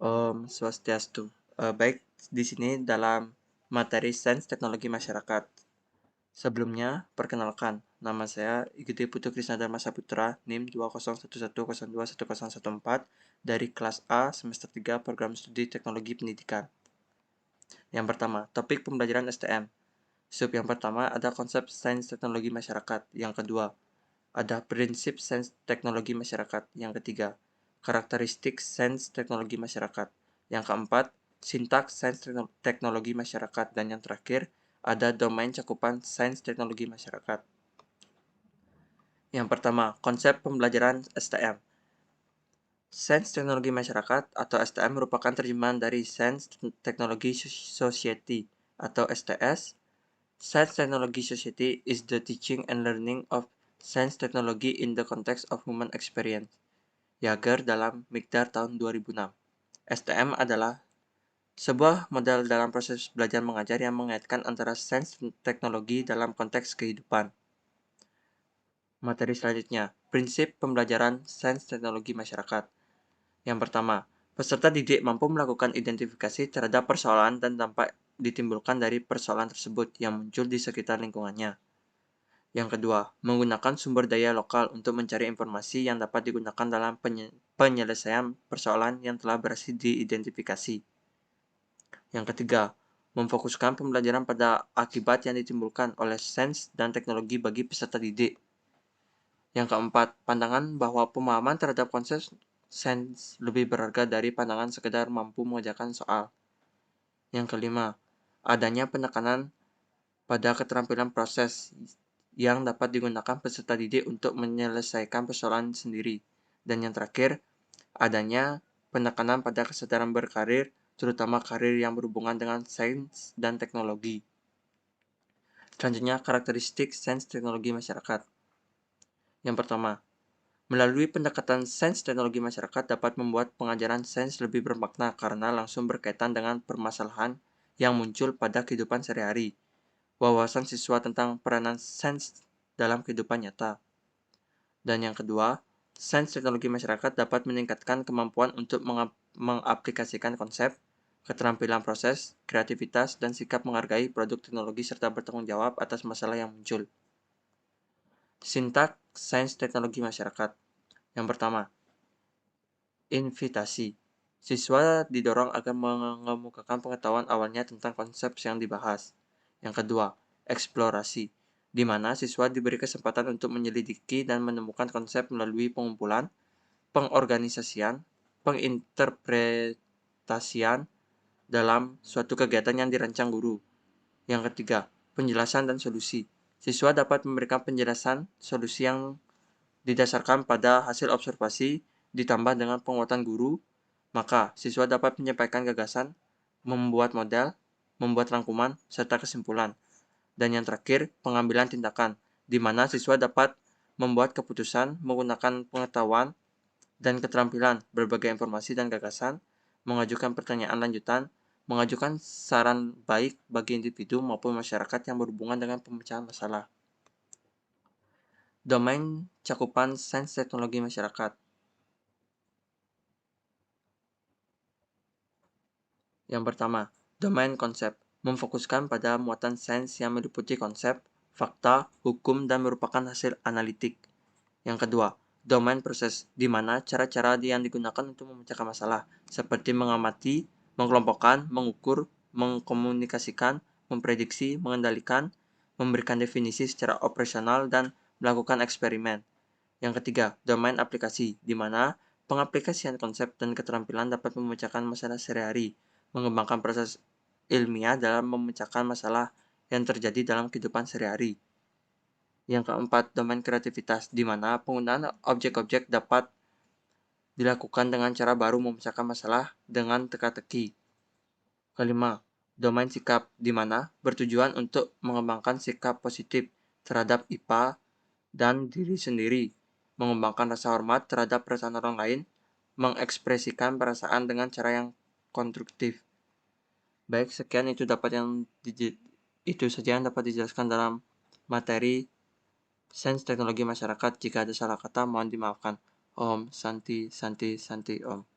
Om Swastiastu. Baik, di sini dalam materi Sains Teknologi Masyarakat. Sebelumnya, perkenalkan, nama saya Igede Putu Krisna Dharma Saputra, NIM 20110211014 dari kelas A semester 3 Program Studi Teknologi Pendidikan. Yang pertama, topik pembelajaran STM. Sub yang pertama ada konsep Sains Teknologi Masyarakat. Yang kedua, ada prinsip Sains Teknologi Masyarakat. Yang ketiga, karakteristik Sains Teknologi Masyarakat. Yang keempat, sintaks Sains Teknologi Masyarakat. Dan yang terakhir, ada domain cakupan Sains Teknologi Masyarakat. Yang pertama, konsep pembelajaran STM. Sains Teknologi Masyarakat atau STM merupakan terjemahan dari Sains Technology Society atau STS. Science Technology Society is the teaching and learning of science technology in the context of human experience. Yager dalam Mikdar tahun 2006. STM adalah sebuah model dalam proses belajar mengajar yang mengaitkan antara sains dan teknologi dalam konteks kehidupan. Materi selanjutnya, prinsip pembelajaran sains teknologi masyarakat. Yang pertama, peserta didik mampu melakukan identifikasi terhadap persoalan dan dampak ditimbulkan dari persoalan tersebut yang muncul di sekitar lingkungannya. Yang kedua, menggunakan sumber daya lokal untuk mencari informasi yang dapat digunakan dalam penyelesaian persoalan yang telah berhasil diidentifikasi. Yang ketiga, memfokuskan pembelajaran pada akibat yang ditimbulkan oleh sains dan teknologi bagi peserta didik. Yang keempat, pandangan bahwa pemahaman terhadap konsep sains lebih berharga dari pandangan sekedar mampu mengerjakan soal. Yang kelima, adanya penekanan pada keterampilan proses yang dapat digunakan peserta didik untuk menyelesaikan persoalan sendiri. Dan yang terakhir, adanya penekanan pada kesadaran berkarir, terutama karir yang berhubungan dengan sains dan teknologi. Selanjutnya, karakteristik sains teknologi masyarakat. Yang pertama, melalui pendekatan sains teknologi masyarakat dapat membuat pengajaran sains lebih bermakna karena langsung berkaitan dengan permasalahan yang muncul pada kehidupan sehari-hari. Wawasan siswa tentang peranan sains dalam kehidupan nyata. Dan yang kedua, sains teknologi masyarakat dapat meningkatkan kemampuan untuk mengaplikasikan konsep, keterampilan proses, kreativitas, dan sikap menghargai produk teknologi serta bertanggung jawab atas masalah yang muncul. Sintaks sains teknologi masyarakat. Yang pertama, invitasi. Siswa didorong agar mengemukakan pengetahuan awalnya tentang konsep yang dibahas. Yang kedua, eksplorasi, di mana siswa diberi kesempatan untuk menyelidiki dan menemukan konsep melalui pengumpulan, pengorganisasian, penginterpretasian dalam suatu kegiatan yang dirancang guru. Yang ketiga, penjelasan dan solusi. Siswa dapat memberikan penjelasan solusi yang didasarkan pada hasil observasi ditambah dengan penguatan guru, maka siswa dapat menyampaikan gagasan, membuat model, membuat rangkuman, serta kesimpulan. Dan yang terakhir, pengambilan tindakan, di mana siswa dapat membuat keputusan menggunakan pengetahuan dan keterampilan, berbagai informasi dan gagasan, mengajukan pertanyaan lanjutan, mengajukan saran baik bagi individu maupun masyarakat yang berhubungan dengan pemecahan masalah. Domain cakupan sains teknologi masyarakat. Yang pertama, domain konsep, memfokuskan pada muatan sains yang meliputi konsep, fakta, hukum, dan merupakan hasil analitik. Yang kedua, domain proses, di mana cara-cara yang digunakan untuk memecahkan masalah, seperti mengamati, mengelompokkan, mengukur, mengkomunikasikan, memprediksi, mengendalikan, memberikan definisi secara operasional, dan melakukan eksperimen. Yang ketiga, domain aplikasi, di mana pengaplikasian konsep dan keterampilan dapat memecahkan masalah sehari-hari, mengembangkan proses ilmiah dalam memecahkan masalah yang terjadi dalam kehidupan sehari-hari. Yang keempat, domain kreativitas, di mana penggunaan objek-objek dapat dilakukan dengan cara baru memecahkan masalah dengan teka-teki. Kelima, domain sikap, di mana bertujuan untuk mengembangkan sikap positif terhadap IPA dan diri sendiri, mengembangkan rasa hormat terhadap perasaan orang lain, mengekspresikan perasaan dengan cara yang konstruktif. Baik, sekian itu saja yang dapat dijelaskan dalam materi Sains Teknologi Masyarakat. Jika ada salah kata, mohon dimaafkan. Om Santi Santi Santi Om.